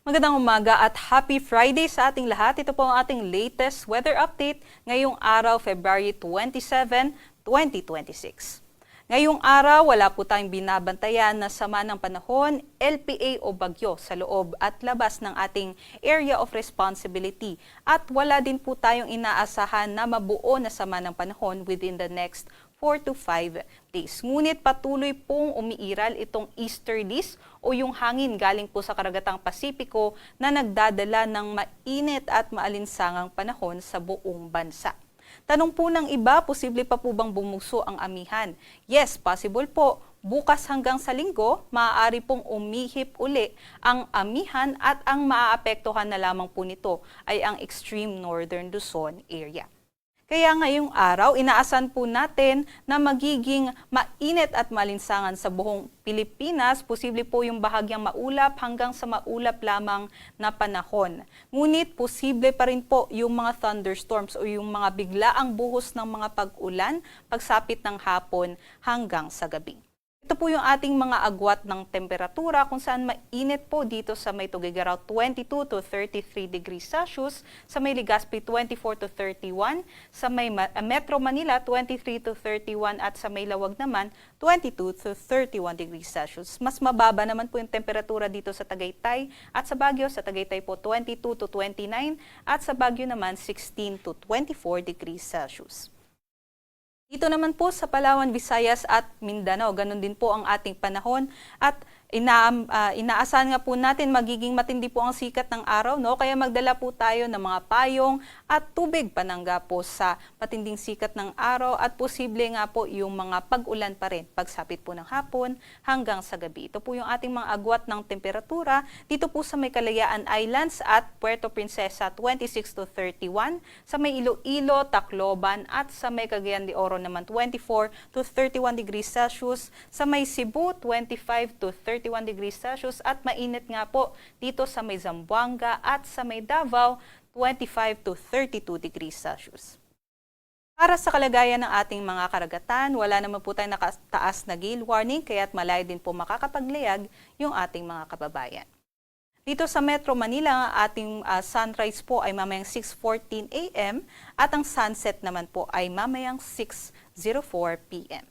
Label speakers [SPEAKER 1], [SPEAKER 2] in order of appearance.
[SPEAKER 1] Magandang umaga at happy Friday sa ating lahat. Ito po ang ating latest weather update ngayong araw, February 27, 2026. Ngayong araw, wala po tayong binabantayan na sama ng panahon, LPA o bagyo sa loob at labas ng ating area of responsibility. At wala din po tayong inaasahan na mabuo na sama ng panahon within the next 4 to 5 days. Ngunit patuloy pong umiiral itong easterlies o yung hangin galing po sa karagatang Pasipiko na nagdadala ng mainit at maalinsangang panahon sa buong bansa. Tanong po ng iba, posible pa po bang bumugso ang amihan? Yes, possible po. Bukas hanggang sa linggo, maaari pong umihip uli ang amihan at ang maaapektuhan na lamang po nito ay ang extreme northern Luzon area. Kaya ngayong araw, inaasahan po natin na magiging mainit at malinsangan sa buong Pilipinas. Posible po yung bahagyang maulap hanggang sa maulap lamang na panahon. Ngunit posible pa rin po yung mga thunderstorms o yung mga biglaang buhos ng mga pag-ulan pagsapit ng hapon hanggang sa gabi. Ito po yung ating mga agwat ng temperatura kung saan mainit po dito sa may Tuguegarao 22 to 33 degrees Celsius, sa may Legazpi 24 to 31, sa may Metro Manila 23 to 31 at sa may Lawag naman 22 to 31 degrees Celsius. Mas mababa naman po yung temperatura dito sa Tagaytay at sa Baguio. Sa Tagaytay po 22 to 29 at sa Baguio naman 16 to 24 degrees Celsius. Dito naman po sa Palawan, Visayas at Mindanao, ganun din po ang ating panahon at inaasahan nga po natin magiging matindi po ang sikat ng araw, no? Kaya magdala po tayo ng mga payong at tubig panangga po sa matinding sikat ng araw at posible nga po yung mga pag-ulan pa rin pagsapit po ng hapon hanggang sa gabi. Ito po yung ating mga agwat ng temperatura dito po sa may Kalayaan Islands at Puerto Princesa 26 to 31, sa may Iloilo, Tacloban at sa may Cagayan de Oro naman 24 to 31 degrees Celsius, sa may Cebu 25 to 31 degrees Celsius at mainit nga po dito sa may Zamboanga at sa may Davao 25 to 32 degrees Celsius. Para sa kalagayan ng ating mga karagatan, wala naman po tayong nakataas na gale warning kaya't malayo din po makakapaglayag yung ating mga kababayan. Dito sa Metro Manila, ang ating sunrise po ay mamayang 6:14 a.m. at ang sunset naman po ay mamayang 6:04 p.m.